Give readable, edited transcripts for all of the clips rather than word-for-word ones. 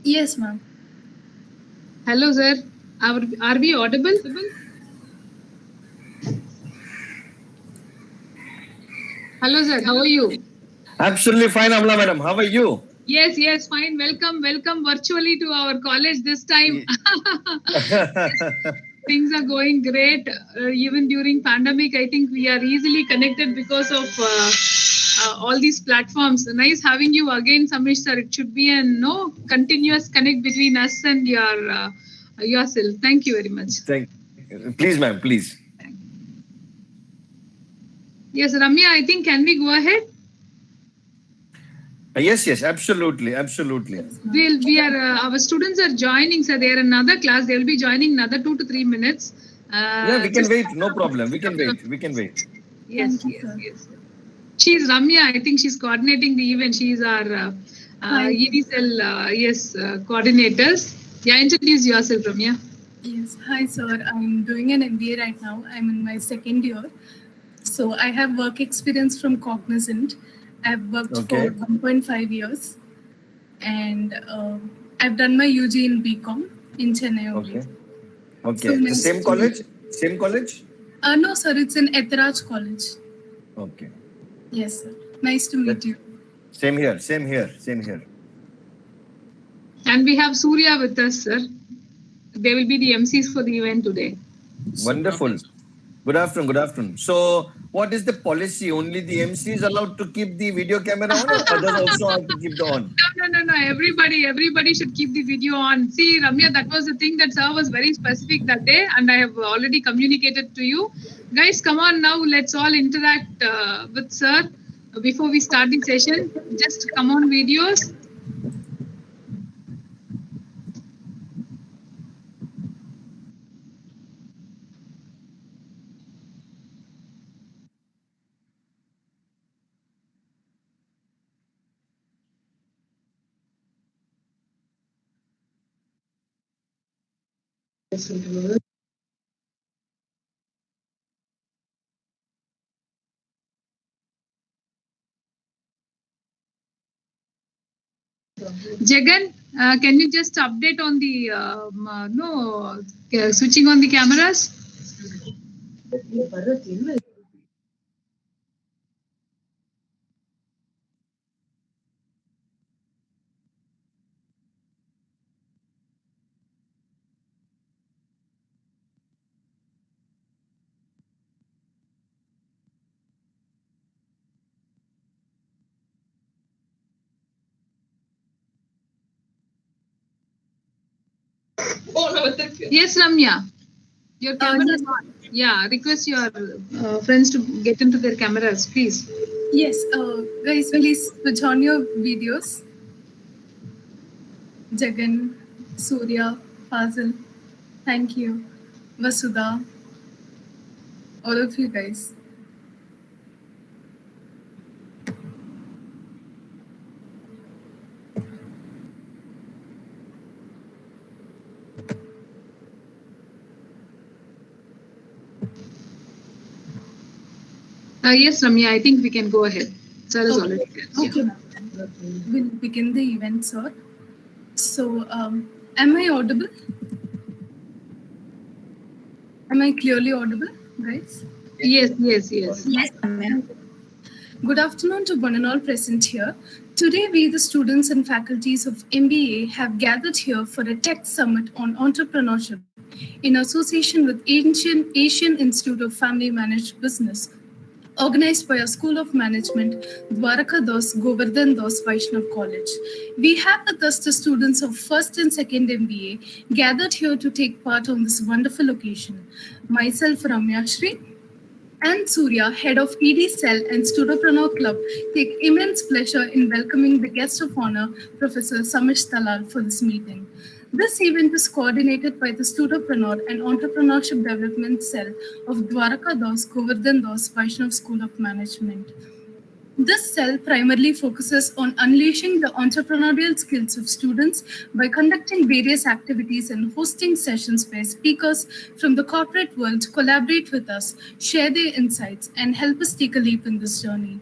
Yes, ma'am. Hello, sir. Are we audible? Hello, sir. How are you? Absolutely fine, Amla madam. How are you? Yes, fine. Welcome virtually to our college this time. Things are going great. Even during pandemic, I think we are easily connected because of all these platforms. Nice having you again, Samish sir. It should be a continuous connect between us and yourself. Thank you very much. Please, ma'am, please. Yes, Ramya, I think can we go ahead? Yes, absolutely. Our students are joining, sir. They are another class. They will be joining another 2 to 3 minutes. Yeah, we can wait. No problem. We can wait. Yes. She's Ramya. I think she's coordinating the event. She's our ED coordinators. Yeah, introduce yourself, Ramya. Yes. Hi, sir. I'm doing an MBA right now. I'm in my second year. So I have work experience from Cognizant. I've worked for 1.5 years. And I've done my UG in BCom in Chennai only. Okay. So same college? No, sir. It's in Etharaj College. Okay. Yes, sir. Nice to meet you. Same here. And we have Surya with us, sir. They will be the MCs for the event today. Wonderful. Good afternoon. So, what is the policy? Only the MC is allowed to keep the video camera on, or others also have to keep it on? No. Everybody should keep the video on. See, Ramya, that was the thing that sir was very specific that day, and I have already communicated to you. Guys, come on now. Let's all interact with sir before we start the session. Just come on, videos. Jagan, can you just update on the switching on the cameras? Yes, Ramya. Your camera is on. Yeah, request your friends to get into their cameras, please. Yes, guys, please switch on your videos. Jagan, Surya, Fazil, thank you. Vasudha, all of you guys. Yes, Ramya, I think we can go ahead. Sir is already there. Okay, ma'am. We'll begin the event, sir. So, am I audible? Am I clearly audible, guys? Yes. Yes, ma'am. Good afternoon to one and all present here. Today, we, the students and faculties of MBA, have gathered here for a tech summit on entrepreneurship in association with Asian Institute of Family Managed Business, organized by our School of Management, Dwaraka Das Govardhan Das Vaishnav College. We have with us the students of first and second MBA gathered here to take part on this wonderful occasion. Myself, Ramya Shri, and Surya, head of ED Cell and Studopreneur Club, take immense pleasure in welcoming the guest of honor, Professor Samish Talal, for this meeting. This event is coordinated by the Studopreneur and Entrepreneurship Development Cell of Dwaraka Das Govardhan Das Vaishnav School of Management. This cell primarily focuses on unleashing the entrepreneurial skills of students by conducting various activities and hosting sessions where speakers from the corporate world collaborate with us, share their insights, and help us take a leap in this journey.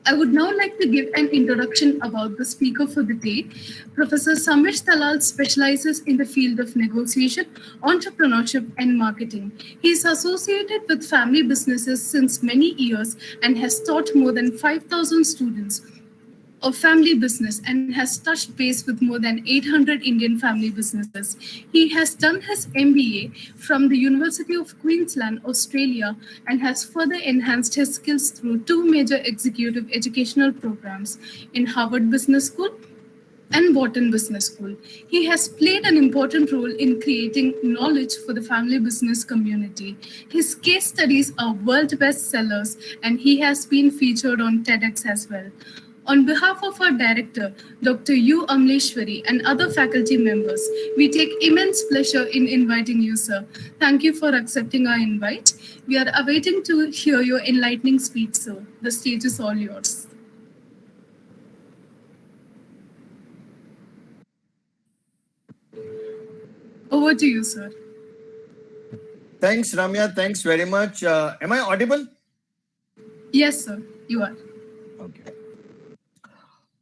I would now like to give an introduction about the speaker for the day. Professor Samish Talal specializes in the field of negotiation, entrepreneurship, and marketing. He is associated with family businesses since many years and has taught more than 5,000 students of family business and has touched base with more than 800 Indian family businesses. He has done his MBA from the University of Queensland, Australia, and has further enhanced his skills through two major executive educational programs in Harvard Business School and Wharton Business School. He has played an important role in creating knowledge for the family business community. His case studies are world bestsellers, and he has been featured on TEDx as well. On behalf of our director, Dr. U. Amleshwari, and other faculty members, we take immense pleasure in inviting you, sir. Thank you for accepting our invite. We are awaiting to hear your enlightening speech, sir. The stage is all yours. Over to you, sir. Thanks, Ramya. Thanks very much. Am I audible? Yes, sir, you are. Okay.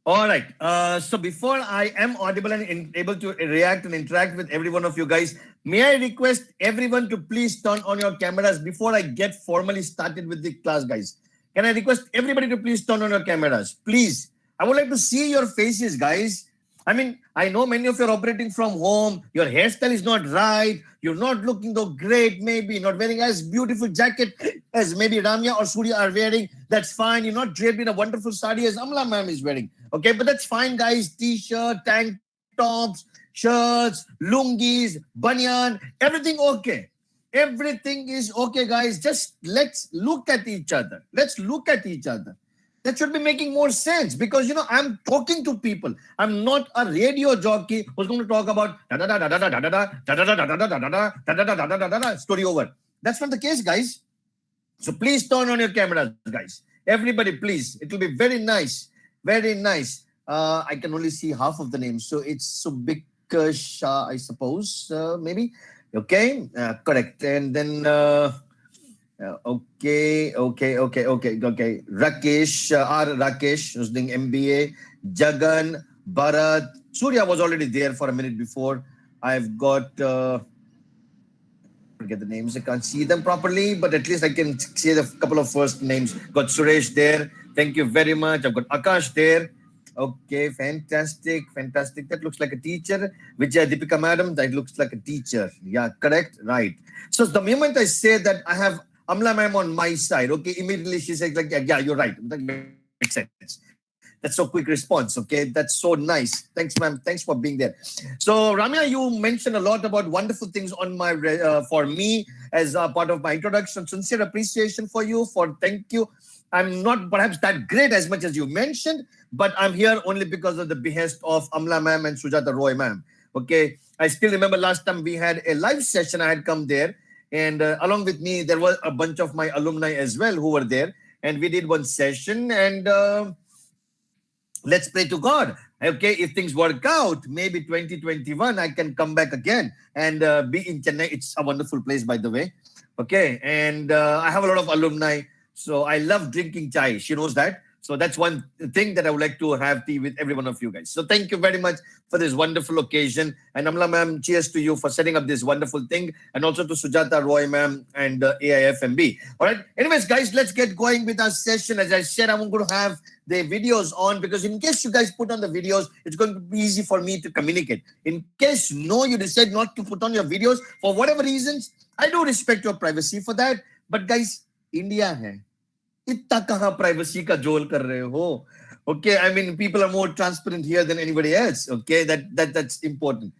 All right. So before I am audible and able to react and interact with every one of you guys, may I request everyone to please turn on your cameras before I get formally started with the class, guys. Can I request everybody to please turn on your cameras? Please. I would like to see your faces, guys. I mean, I know many of you are operating from home. Your hairstyle is not right. You're not looking so great, maybe. Not wearing as beautiful jacket as maybe Ramya or Surya are wearing. That's fine. You're not draped in a wonderful sari as Amla ma'am is wearing. Okay, but that's fine, guys. T-shirt, tank tops, shirts, lungis, banyan, everything okay. Everything is okay, guys. Just let's look at each other. Let's look at each other. That should be making more sense because, you know, I'm talking to people. I'm not a radio jockey who's going to talk about story over. That's not the case, guys. So please turn on your cameras, guys. Everybody, please. It will be very nice. Very nice. I can only see half of the names. So it's Subika Shah, I suppose, maybe. Okay, correct. And then... Okay. Rakesh, R. Rakesh, who's doing MBA. Jagan, Bharat. Surya was already there for a minute before. I've got, forget the names. I can't see them properly, but at least I can see a couple of first names. Got Suresh there. Thank you very much. I've got Akash there. Okay, fantastic. That looks like a teacher. Vijay Deepika madam, that looks like a teacher. Yeah, correct. Right. So the moment I say that I have Amla ma'am on my side, okay, immediately she says like, yeah, you're right. That makes sense. That's so quick response, okay? That's so nice. Thanks, ma'am. Thanks for being there. So, Ramya, you mentioned a lot about wonderful things on my for me as a part of my introduction. Sincere appreciation for you. Thank you. I'm not perhaps that great as much as you mentioned, but I'm here only because of the behest of Amla ma'am and Sujata Roy ma'am. Okay, I still remember last time we had a live session. I had come there. And along with me, there were a bunch of my alumni as well who were there. And we did one session. And let's pray to God. Okay, if things work out, maybe 2021, I can come back again and be in Chennai. It's a wonderful place, by the way. Okay, and I have a lot of alumni. So I love drinking chai. She knows that. So that's one thing that I would like to have tea with every one of you guys. So thank you very much for this wonderful occasion. And Amla ma'am, cheers to you for setting up this wonderful thing. And also to Sujata Roy ma'am and AIFMB. All right. Anyways, guys, let's get going with our session. As I said, I'm going to have the videos on because in case you guys put on the videos, it's going to be easy for me to communicate. In case you decide not to put on your videos for whatever reasons, I do respect your privacy for that. But guys, India hai. इतना कहाँ privacy का जोल कर रहे हो? Okay, I mean people are more transparent here than anybody else. Okay, that's important.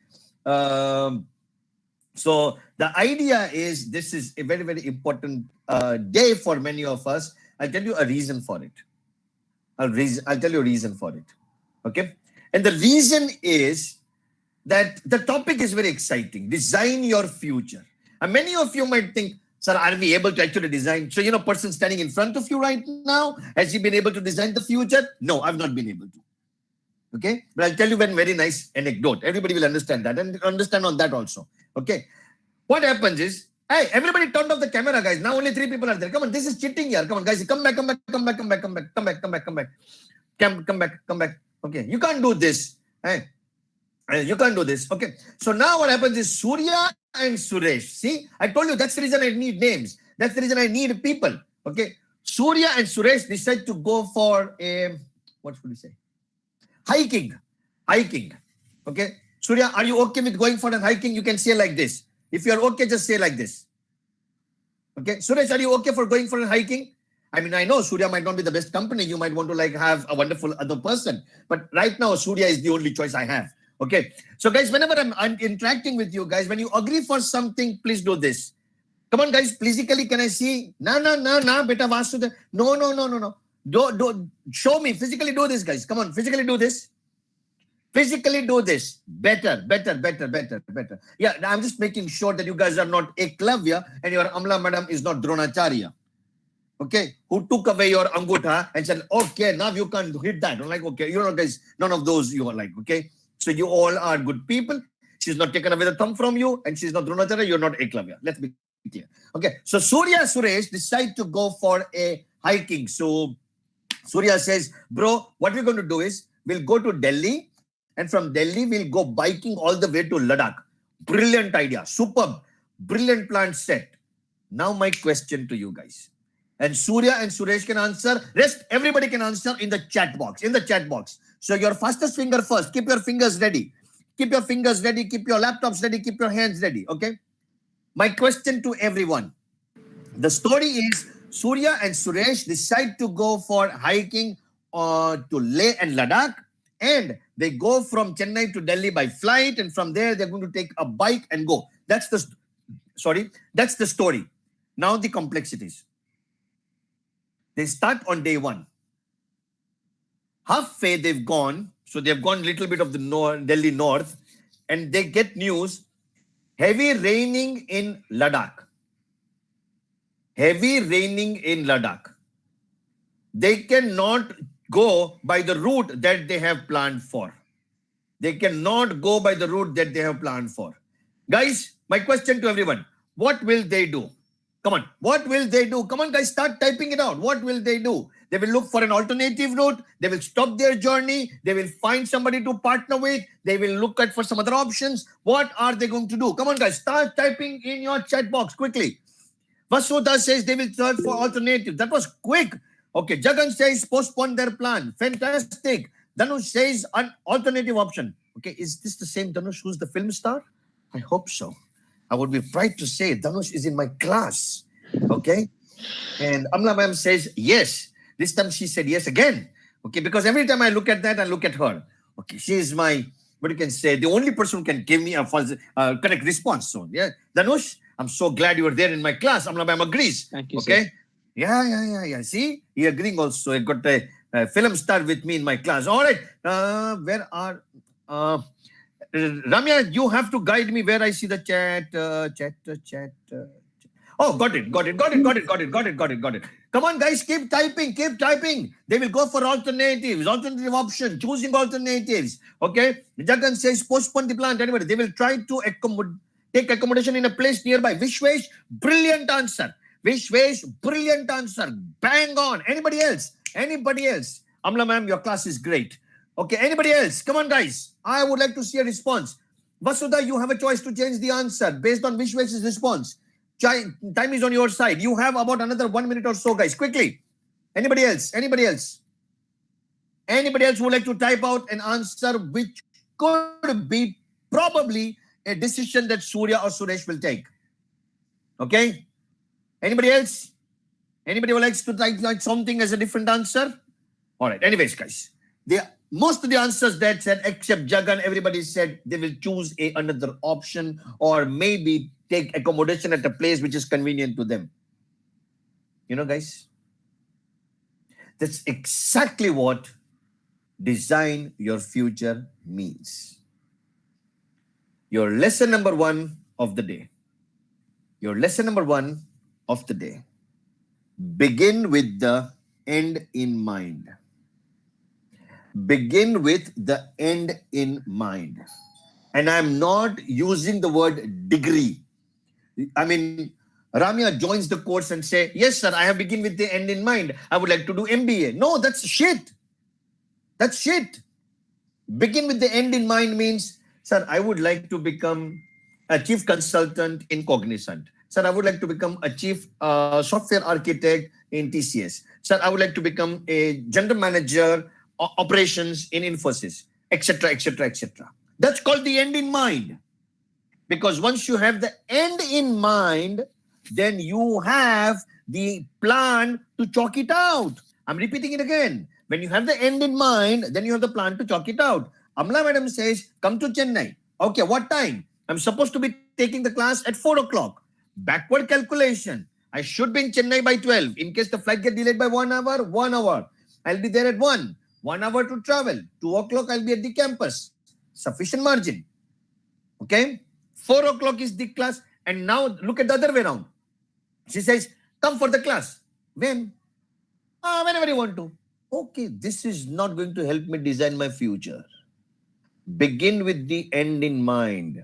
So the idea is this is a very, very important day for many of us. I'll tell you a reason for it. I'll tell you a reason for it. Okay, and the reason is that the topic is very exciting. Design your future. And many of you might think, sir, are we able to actually design? So, person standing in front of you right now, has he been able to design the future? No, I've not been able to. Okay? But I'll tell you one very nice anecdote. Everybody will understand that and understand on that also. Okay? What happens is, Hey, everybody turned off the camera, guys. Now only 3 people are there. Come on, this is cheating here. Come on, guys. Come back, come back, come back, come back, come back, come back, come back, come back. Come back, come back. Okay, you can't do this. Hey, you can't do this. Okay, so now what happens is Surya and Suresh. See, I told you that's the reason I need names. That's the reason I need people. Okay, Surya and Suresh decide to go for a, what should we say? Hiking. Hiking. Okay, Surya, are you okay with going for a hiking? You can say like this. If you are okay, just say like this. Okay, Suresh, are you okay for going for a hiking? I mean, I know Surya might not be the best company. You might want to like have a wonderful other person. But right now, Surya is the only choice I have. Okay. So guys, whenever I'm interacting with you guys, when you agree for something, please do this. Come on, guys. Physically, can I see? No, beta Vasudev. No. Do show me. Physically do this, guys. Come on, physically do this. Physically do this. Better. Yeah, I'm just making sure that you guys are not Eklavya and your Amla madam is not Dronacharya. Okay, who took away your angutha and said, okay, now you can't hit that. I'm like, okay, you know, guys, none of those you are like, okay. So you all are good people. She's not taken away the thumb from you, and she's not Dronacharya, you're not Eklavya. Let's be clear. Okay, so Surya Suresh decide to go for a hiking. So Surya says, bro, what we're going to do is we'll go to Delhi, and from Delhi we'll go biking all the way to Ladakh. Brilliant idea, superb, brilliant plan set. Now my question to you guys. And Surya and Suresh can answer. Rest, everybody can answer in the chat box. So your fastest finger first. Keep your fingers ready. Keep your fingers ready. Keep your laptops ready. Keep your hands ready. Okay. My question to everyone. The story is Surya and Suresh decide to go for hiking to Leh and Ladakh. And they go from Chennai to Delhi by flight. And from there, they're going to take a bike and go. That's the story. Now the complexities. They start on day one. Halfway they've gone, so they've gone a little bit of the Delhi north, and they get news, heavy raining in Ladakh. Heavy raining in Ladakh. They cannot go by the route that they have planned for. They cannot go by the route that they have planned for. Guys, my question to everyone, what will they do? Come on, what will they do? Come on, guys, start typing it out. What will they do? They will look for an alternative route. They will stop their journey. They will find somebody to partner with. They will look at for some other options. What are they going to do? Come on, guys, start typing in your chat box quickly. Vasudha says they will search for alternative. That was quick. Okay, Jagan says postpone their plan. Fantastic. Dhanush says an alternative option. Okay, is this the same Dhanush who's the film star? I hope so. I would be proud to say Dhanush is in my class. Okay. And Amla ma'am says yes. This time she said yes again. Okay, because every time I look at that, I look at her. Okay, she is my, what you can say, the only person who can give me a correct response. So yeah, Dhanush, I'm so glad you were there in my class. Amla ma'am agrees. Thank you, okay. Sir. Yeah. See, he agreeing also. I got a film star with me in my class. All right. Where are Ramya, you have to guide me where I see the chat. Oh, got it. Come on, guys, keep typing. They will go for alternatives, alternative option, choosing alternatives. Okay. Jagan says postpone the plan. Anyway, they will try to take accommodation in a place nearby. Vishwesh, brilliant answer. Bang on. Anybody else? Amla ma'am, your class is great. Okay, anybody else? Come on, guys. I would like to see a response. Vasudha, you have a choice to change the answer based on Vishwesh's response. Time is on your side. You have about another 1 minute or so, guys. Quickly. Anybody else would like to type out an answer which could be probably a decision that Surya or Suresh will take? Okay. Anybody else? Anybody who likes to type something as a different answer? All right. Anyways, guys. Most of the answers that said, except Jagan, everybody said they will choose another option or maybe take accommodation at a place which is convenient to them. You know, guys, that's exactly what design your future means. Your lesson number one of the day. Begin with the end in mind. And I'm not using the word degree. I mean, Ramya joins the course and say, yes, sir, I have begin with the end in mind. I would like to do MBA. No, that's shit. That's shit. Begin with the end in mind means, sir, I would like to become a chief consultant in Cognizant. Sir, I would like to become a chief software architect in TCS. Sir, I would like to become a general manager operations in Infosys, etc., etc., etc. That's called the end in mind. Because once you have the end in mind, then you have the plan to chalk it out. I'm repeating it again. When you have the end in mind, then you have the plan to chalk it out. Amla madam says, come to Chennai. Okay, what time? I'm supposed to be taking the class at 4 o'clock. Backward calculation. I should be in Chennai by 12. In case the flight get delayed by 1 hour, 1 hour. I'll be there at 1. 1 hour to travel. 2 o'clock, I'll be at the campus. Sufficient margin. Okay? 4 o'clock is the class. And now look at the other way around. She says, come for the class. When? Whenever you want to. Okay, this is not going to help me design my future. Begin with the end in mind.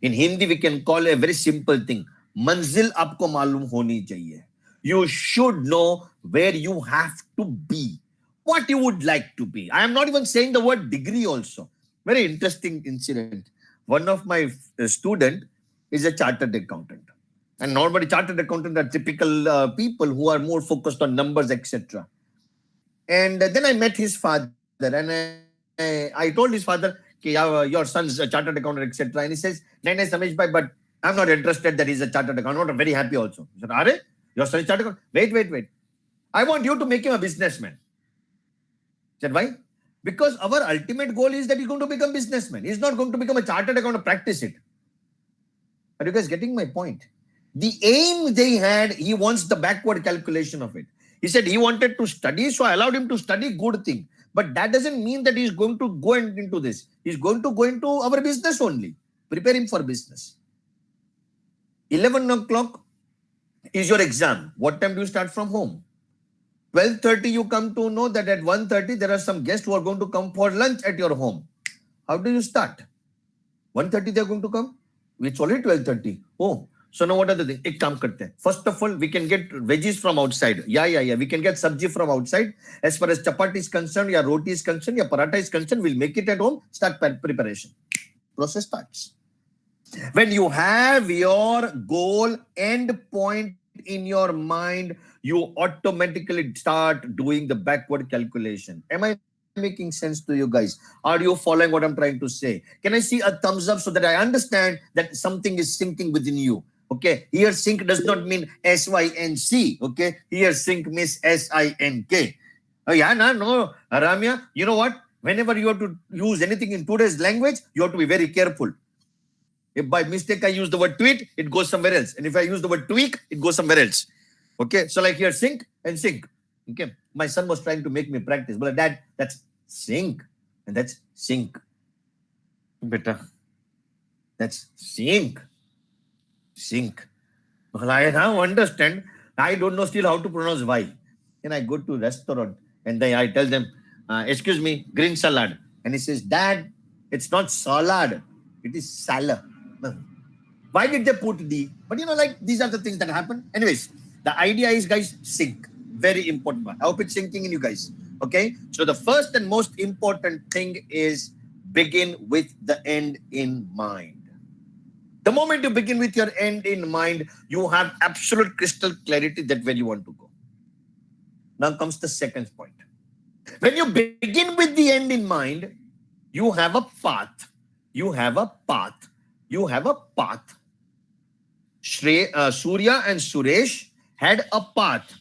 In Hindi, we can call a very simple thing. Manzil aapko malum honi chahiye. You should know where you have to be. What you would like to be. I am not even saying the word degree also. Very interesting incident. One of my student is a chartered accountant. And normally chartered accountant are typical people who are more focused on numbers, etc. And then I met his father and I told his father, your son's a chartered accountant, etc. And he says, no, Samish bhai, but I'm not interested that he's a chartered accountant. I'm not very happy also. He said, Are, your son is chartered accountant? Wait. I want you to make him a businessman. I said, why? Because our ultimate goal is that he's going to become a businessman. He's not going to become a chartered accountant to practice it. Are you guys getting my point? The aim they had, he wants the backward calculation of it. He said he wanted to study, so I allowed him to study good thing. But that doesn't mean that he's going to go into this. He's going to go into our business only. Prepare him for business. 11 o'clock is your exam. What time do you start from home? 12:30 you come to know that at 1:30 there are some guests who are going to come for lunch at your home. How do you start? 1:30 they are going to come? It's already 12:30. Oh, so now what are the things? Ek kaam karte hain. First of all, we can get veggies from outside. Yeah. We can get sabji from outside. As far as chapati is concerned, ya roti is concerned, ya paratha is concerned, we'll make it at home. Start preparation. Process starts. When you have your goal end point in your mind, you automatically start doing the backward calculation. Am I making sense to you guys? Are you following what I'm trying to say? Can I see a thumbs up so that I understand that something is sinking within you? Okay, here sync does not mean SYNC. Okay, here sync means SINK. Oh yeah, no, Ramya, you know what? Whenever you have to use anything in today's language, you have to be very careful. If by mistake I use the word tweet, it goes somewhere else. And if I use the word tweak, it goes somewhere else. Okay, so like here sync and sync. Okay, my son was trying to make me practice. But Dad, that's sync and that's sync. Beta, that's sync. Sync. Well, I now understand. I don't know still how to pronounce Y. And I go to restaurant and then I tell them, excuse me, green salad. And he says, Dad, it's not salad. It is salad. Why did they put D? But like these are the things that happen. Anyways, the idea is, guys, sync. Very important one. I hope it's sinking in you guys. Okay. So the first and most important thing is begin with the end in mind. The moment you begin with your end in mind, you have absolute crystal clarity that where you want to go. Now comes the second point. When you begin with the end in mind, you have a path. You have a path. You have a path. Surya and Suresh had a path.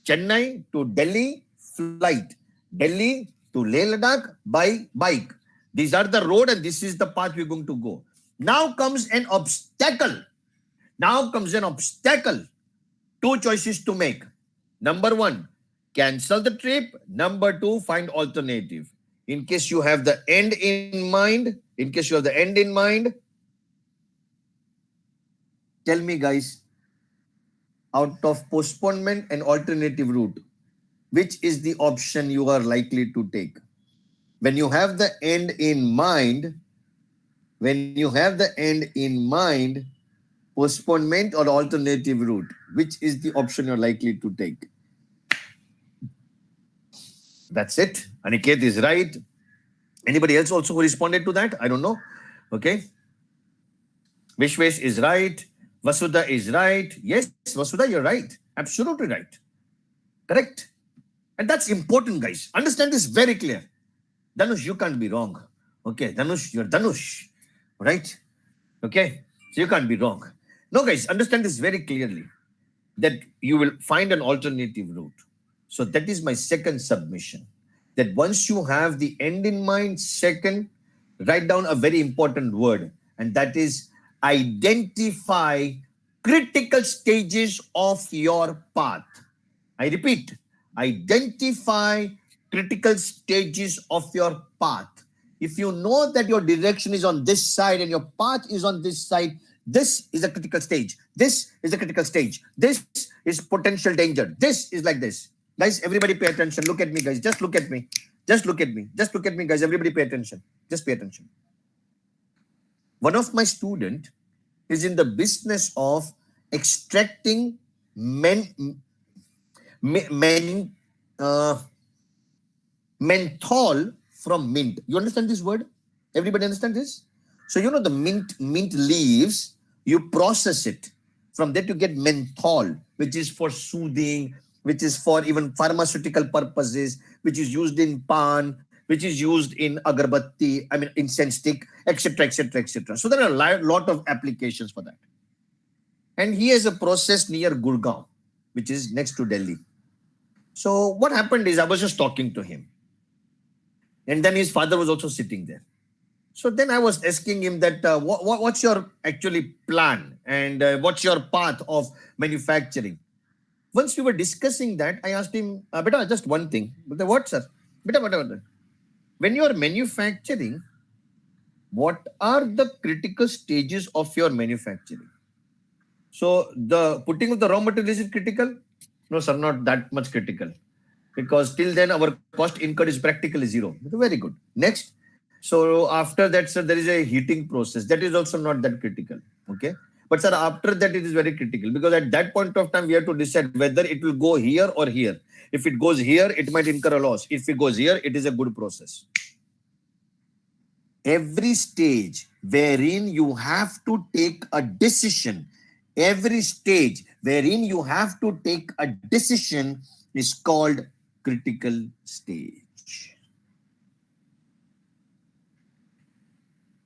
Chennai to Delhi flight. Delhi to Leh Ladakh by bike. These are the road and this is the path we're going to go. Now comes an obstacle. Two choices to make. Number one, cancel the trip. Number two, find alternative. In case you have the end in mind, tell me guys, out of postponement and alternative route, which is the option you are likely to take? When you have the end in mind, postponement or alternative route? Which is the option you're likely to take? That's it. Aniket is right. Anybody else also who responded to that? I don't know. Okay. Vishwesh is right. Vasudha is right. Yes, Vasudha, you're right. Absolutely right. Correct. And that's important, guys. Understand this very clear. Dhanush, you can't be wrong. Okay, Dhanush, you're Dhanush. Right? Okay. So you can't be wrong. No, guys, understand this very clearly. That you will find an alternative route. So that is my second submission. That once you have the end in mind, second, write down a very important word, and that is identify critical stages of your path. I repeat, identify critical stages of your path. If you know that your direction is on this side and your path is on this side, this is a critical stage. This is a critical stage. This is potential danger. This is like this. Guys, everybody pay attention. Look at me, guys. Just look at me. Just look at me. Just look at me, guys. Everybody pay attention. Just pay attention. One of my students is in the business of extracting menthol from mint. You understand this word? Everybody understand this? So you know the mint leaves, you process it. From there to get menthol, which is for soothing, which is for even pharmaceutical purposes, which is used in pan, which is used in agarbatti, I mean incense stick, etc., etc., etc. So there are a lot of applications for that. And he has a process near Gurgaon, which is next to Delhi. So what happened is I was just talking to him. And then his father was also sitting there. So then I was asking him that what's your actually plan and what's your path of manufacturing? Once we were discussing that, I asked him, beta, just one thing. Beta, what, sir? Beta. When you are manufacturing, what are the critical stages of your manufacturing? So the putting of the raw material, is it critical? No, sir, not that much critical. Because till then our cost incurred is practically zero. Very good. Next. So after that, sir, there is a heating process. That is also not that critical. Okay. But sir, after that, it is very critical because at that point of time, we have to decide whether it will go here or here. If it goes here, it might incur a loss. If it goes here, it is a good process. Every stage wherein you have to take a decision, every stage wherein you have to take a decision is called critical stage.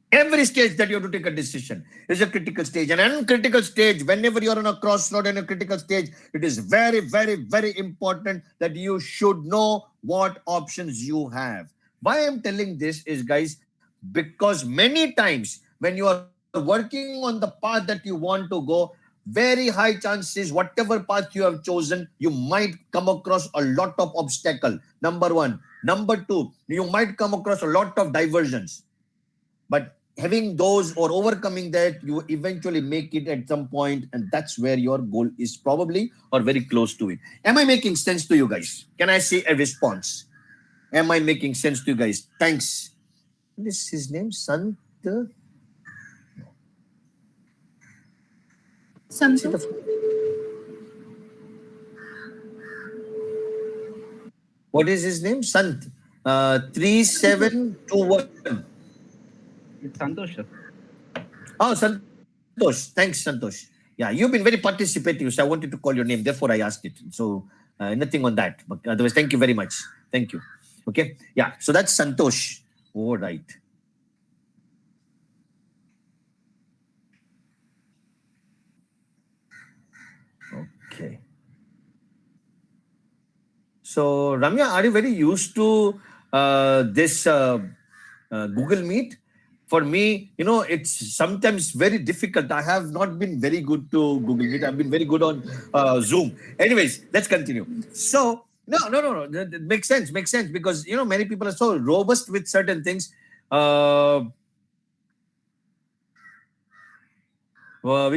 Every stage that you have to take a decision is a critical stage. An uncritical stage, whenever you're on a crossroad in a critical stage, it is very, very, very important that you should know what options you have. Why I'm telling this is, guys, because many times when you are working on the path that you want to go, very high chances, whatever path you have chosen, you might come across a lot of obstacle. Number one. Number two, you might come across a lot of diversions. But having those or overcoming that, you eventually make it at some point, and that's where your goal is probably or very close to it. Am I making sense to you guys? Can I see a response? Am I making sense to you guys? Thanks. What is his name? Sant? Santosh. What is his name? Sant. 3721. It's Santosh, sir. Oh, Santosh. Thanks, Santosh. Yeah, you've been very participative, so I wanted to call your name. Therefore, I asked it. So, nothing on that. But otherwise, thank you very much. Thank you. Okay. Yeah, so that's Santosh. All right. Okay. So, Ramya, are you very used to this Google Meet? For me, you know, it's sometimes very difficult. I have not been very good to Google Meet. I've been very good on Zoom. Anyways, let's continue. So, no. That makes sense. Makes sense because, you know, many people are so robust with certain things. We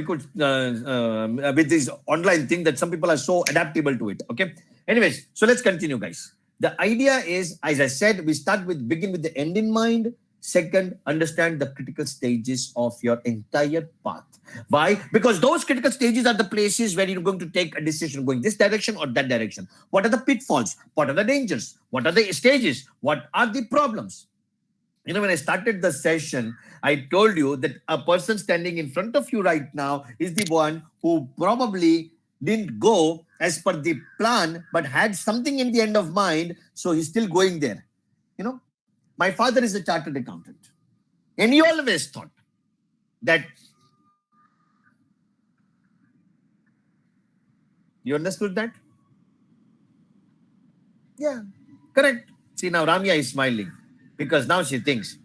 could, with this online thing, that some people are so adaptable to it. Okay. Anyways, so let's continue, guys. The idea is, as I said, we begin with the end in mind. Second, understand the critical stages of your entire path. Why? Because those critical stages are the places where you're going to take a decision going this direction or that direction. What are the pitfalls? What are the dangers? What are the stages? What are the problems? You know, when I started the session, I told you that a person standing in front of you right now is the one who probably didn't go as per the plan, but had something in the end of mind. So he's still going there. You know, my father is a chartered accountant. And he always thought that, you understood that? Yeah, correct. See, now Ramya is smiling because now she thinks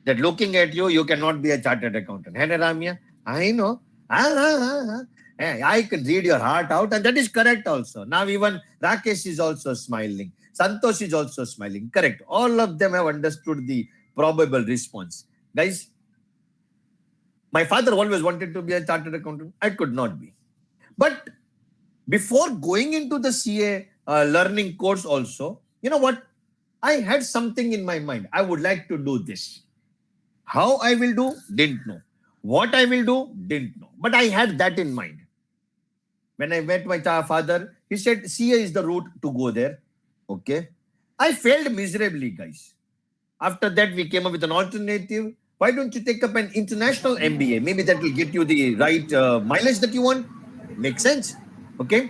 that looking at you, you cannot be a chartered accountant. Hey, Ramya, I know. Hey, I can read your heart out, and that is correct also. Now even Rakesh is also smiling. Santosh is also smiling. Correct. All of them have understood the probable response. Guys, my father always wanted to be a chartered accountant. I could not be. But before going into the CA learning course also, you know what? I had something in my mind. I would like to do this. How I will do, didn't know. What I will do, didn't know. But I had that in mind. When I met my father, he said, CA is the route to go there. Okay. I failed miserably, guys. After that, we came up with an alternative. Why don't you take up an international MBA? Maybe that will get you the right mileage that you want. Makes sense. Okay.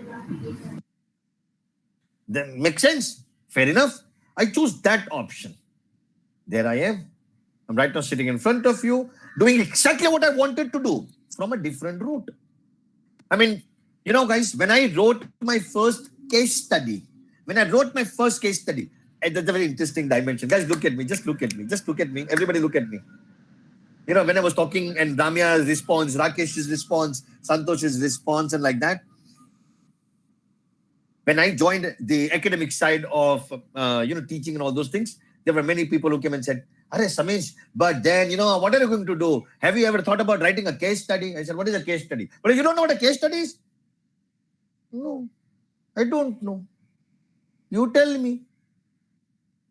Then makes sense. Fair enough. I choose that option. There I am. I'm right now sitting in front of you, doing exactly what I wanted to do from a different route. I mean, you know, guys, when I wrote my first case study, and that's a very interesting dimension. Guys, look at me. Just look at me. Just look at me. Everybody look at me. You know, when I was talking and Ramya's response, Rakesh's response, Santosh's response, and like that. When I joined the academic side of, teaching and all those things, there were many people who came and said, Arey, Samish, but then, what are you going to do? Have you ever thought about writing a case study? I said, what is a case study? But you don't know what a case study is? No, I don't know. You tell me.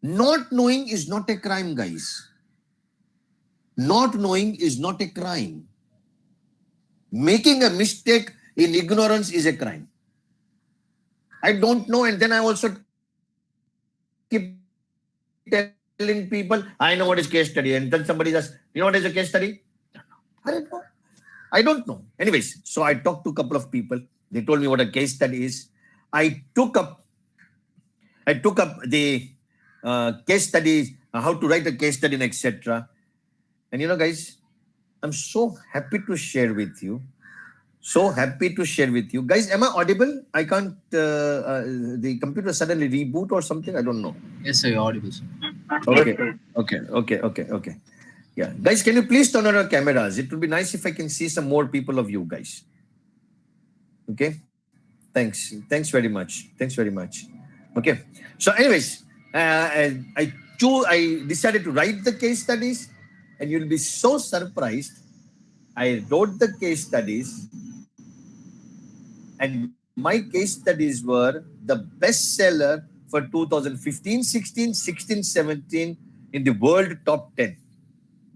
Not knowing is not a crime, guys. Not knowing is not a crime. Making a mistake in ignorance is a crime. I don't know, and then I also keep telling people, I know what is case study. And then somebody says, you know what is a case study? I don't know. Anyways, so I talked to a couple of people. They told me what a case study is. I took up the case studies, how to write a case study, and etc. And guys, I'm so happy to share with you. Guys, am I audible? I can't, the computer suddenly reboot or something. I don't know. Yes, sir, you're audible, sir. Okay. Yeah. Guys, can you please turn on your cameras? It would be nice if I can see some more people of you guys. Okay. Thanks very much. Okay. So anyways, I decided to write the case studies, and you'll be so surprised. I wrote the case studies, and my case studies were the bestseller for 2015, 16, 17 in the world top 10.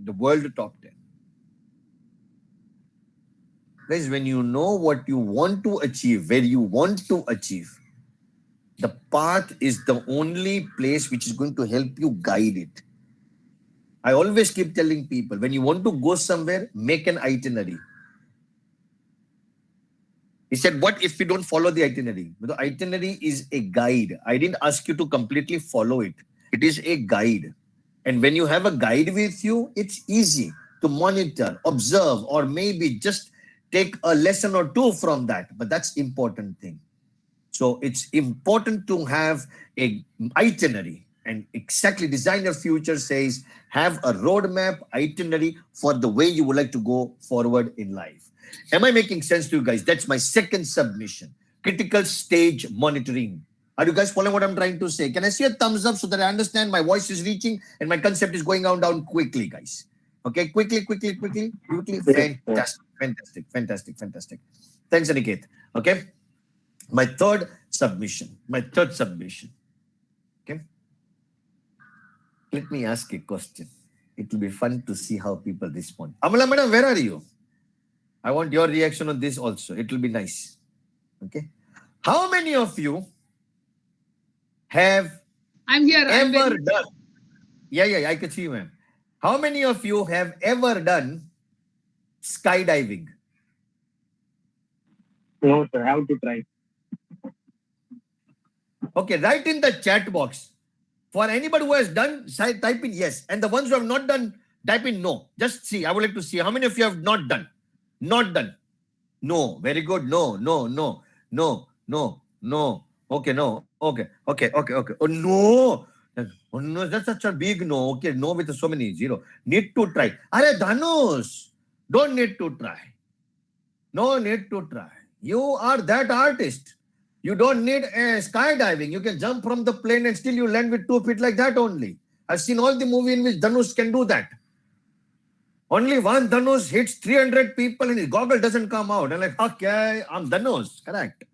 The world top 10. Guys, when you know what you want to achieve, where you want to achieve, the path is the only place which is going to help you guide it. I always keep telling people, when you want to go somewhere, make an itinerary. He said, what if we don't follow the itinerary? The itinerary is a guide. I didn't ask you to completely follow it. It is a guide. And when you have a guide with you, it's easy to monitor, observe, or maybe just take a lesson or two from that. But that's important thing. So it's important to have a itinerary, and exactly Design Your Future says, have a roadmap, itinerary for the way you would like to go forward in life. Am I making sense to you guys? That's my second submission. Critical stage monitoring. Are you guys following what I'm trying to say? Can I see a thumbs up so that I understand my voice is reaching and my concept is going down quickly, guys? Okay, quickly. Fantastic. Thanks, Aniket. Okay. My third submission. Okay. Let me ask a question. It will be fun to see how people respond. Amala madam, where are you? I want your reaction on this also. It will be nice. Okay. How many of you have I'm here. I'm ever very. done? Yeah, I can see you, ma'am. How many of you have ever done skydiving? No, sir. I have to try. Okay, write in the chat box. For anybody who has done, type in yes. And the ones who have not done, type in no. Just see. I would like to see how many of you have not done. Not done. No. Very good. No. Okay, no. Okay. Oh, no. Oh, no, that's such a big no. Okay, no with so many zero. Need to try. Are Dhanush, don't need to try. No need to try. You are that artist. You don't need skydiving. You can jump from the plane and still you land with 2 feet like that only. I've seen all the movie in which Dhanush can do that. Only one Dhanush hits 300 people and his goggle doesn't come out. And like, okay, I'm Dhanush. Correct.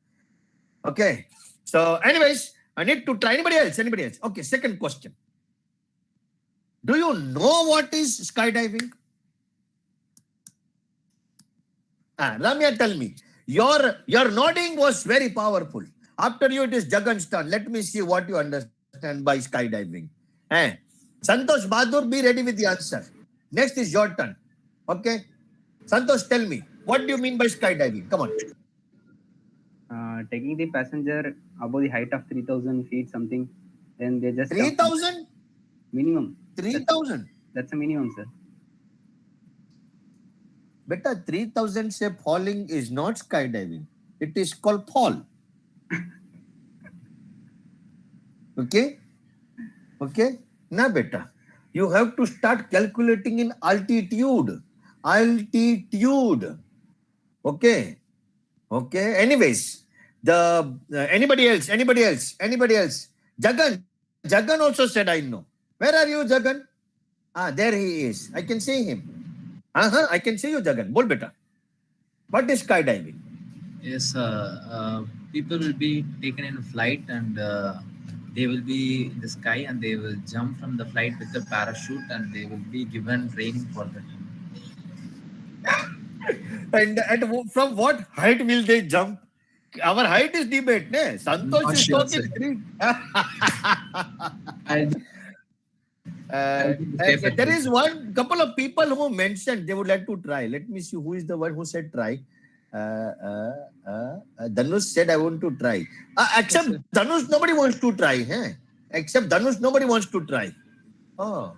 Okay. So anyways, I need to try. Anybody else? Okay, second question. Do you know what is skydiving? Ramya, tell me. Your nodding was very powerful. After you, it is Jagan's turn. Let me see what you understand by skydiving. Santosh Bahadur, be ready with the answer. Next is your turn. Okay? Santosh, tell me. What do you mean by skydiving? Come on. Taking the passenger above the height of 3,000 feet something, then they just 3,000? minimum. 3,000? That's a minimum, sir. Beta, 3,000 say falling is not skydiving. It is called fall. Okay? Na beta. You have to start calculating in altitude. Okay? Anyways, anybody else? Jagan also said I know. Where are you, Jagan? There he is. I can see him. I can see you, Jagan. Bol beta. What is skydiving? Yes, people will be taken in a flight and they will be in the sky and they will jump from the flight with a parachute and they will be given training for that. And from what height will they jump? Our height is debate, ne? Santosh is Sure, talking. I'll There is one couple of people who mentioned they would like to try. Let me see who is the one who said try. Dhanush said I want to try. Except Dhanush, nobody wants to try. Except Dhanush, nobody wants to try. Oh,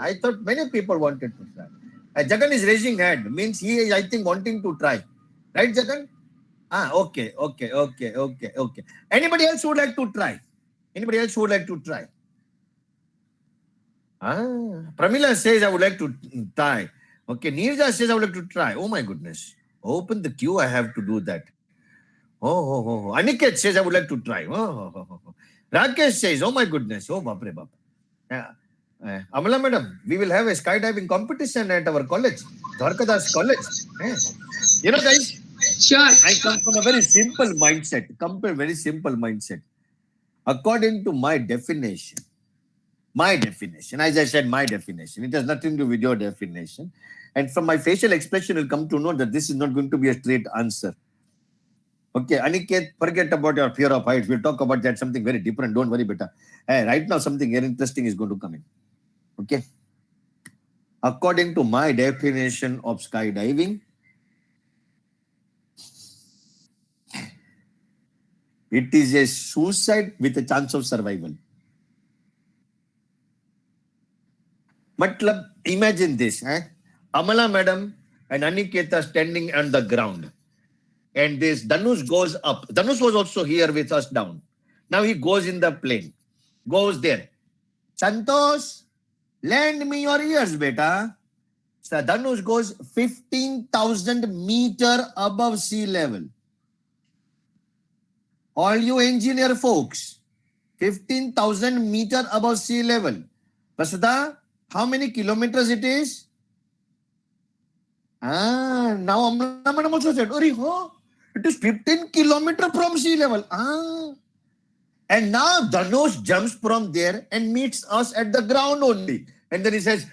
I thought many people wanted to try. Jagan is raising hand. Means he is, I think, wanting to try. Right, Jagan? Okay. Anybody else would like to try? Pramila says I would like to try. Okay, Nirja says I would like to try. Oh my goodness. Open the queue, I have to do that. Oh. Aniket says I would like to try. Rakesh says, oh my goodness. Oh, bapre bap. Amala madam, we will have a skydiving competition at our college, Dwarkadas College. You know, guys, Sure. I come from a very simple mindset. According to my definition, as I said, my definition, it has nothing to do with your definition. And from my facial expression, you'll come to know that this is not going to be a straight answer. Okay, Aniket, forget about your fear of heights. We'll talk about that, something very different. Don't worry, beta. Right now, something very interesting is going to come in. Okay. According to my definition of skydiving, it is a suicide with a chance of survival. Matlab, imagine this. Amala madam and Aniketa standing on the ground. And this Dhanush goes up. Dhanush was also here with us down. Now he goes in the plane. Goes there. Santosh, lend me your ears, beta. So Dhanush goes 15,000 meter above sea level. All you engineer folks, 15,000 meter above sea level. Vasudha, how many kilometers it is? Now Amna also said, it is 15 kilometers from sea level. And now Dhanush jumps from there and meets us at the ground only. And then he says,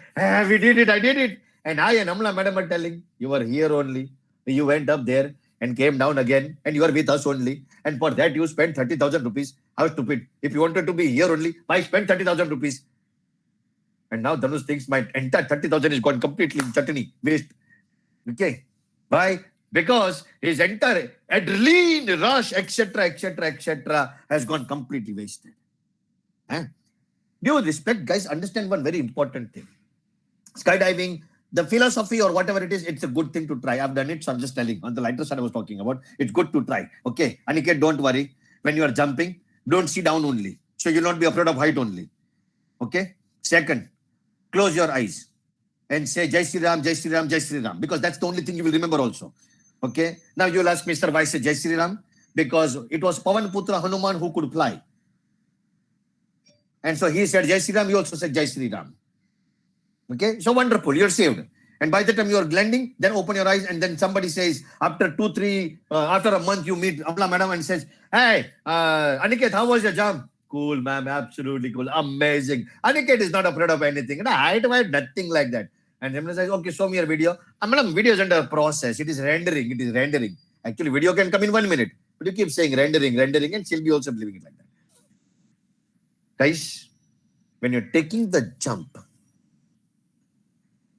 we did it, I did it. And I and Amla madam are telling, you were here only. You went up there and came down again, and you are with us only. And for that, you spent 30,000 rupees. How stupid. If you wanted to be here only, why spend 30,000 rupees? And now Dhanush thinks my entire 30,000 is gone completely in chutney, waste. Okay. Why? Because his entire adrenaline rush, etc., has gone completely wasted. Due respect, guys, understand one very important thing. Skydiving, the philosophy or whatever it is, it's a good thing to try. I've done it, so I'm just telling. On the lighter side I was talking about, it's good to try. Okay. Aniket, don't worry. When you are jumping, don't sit down only. So you'll not be afraid of height only. Okay. Second, close your eyes and say Jai Sri Ram, Jai Sri Ram, Jai Sri Ram, because that's the only thing you will remember also. Okay. Now you'll ask me, sir, why say Jai Sri Ram? Because it was Pavan Putra Hanuman who could fly. And so he said Jai Sri Ram, you also said Jai Sri Ram. Okay. So wonderful. You're saved. And by the time you're landing, then open your eyes, and then somebody says, after after a month, you meet Amla madam and says, hey, Aniket, how was your jump? Cool, ma'am. Absolutely cool. Amazing. Aniket is not afraid of anything. And I had nothing like that. And someone says, okay, show me your video. Madam, video is under a process. It is rendering. It is rendering. Actually, video can come in 1 minute. But you keep saying rendering, and she'll be also believing it like that. Guys, when you're taking the jump,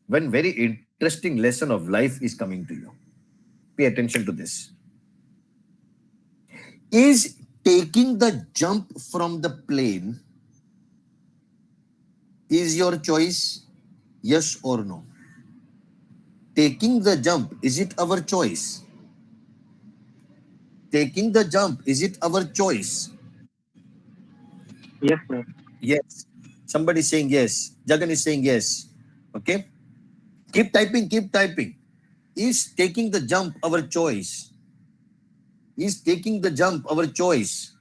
one very interesting lesson of life is coming to you. Pay attention to this. Is taking the jump from the plane is your choice? Yes or no? Taking the jump, is it our choice? Taking the jump, is it our choice? Yes, sir. Yes. Somebody is saying yes. Jagan is saying yes. Okay. Keep typing, keep typing. Is taking the jump our choice? Is taking the jump our choice?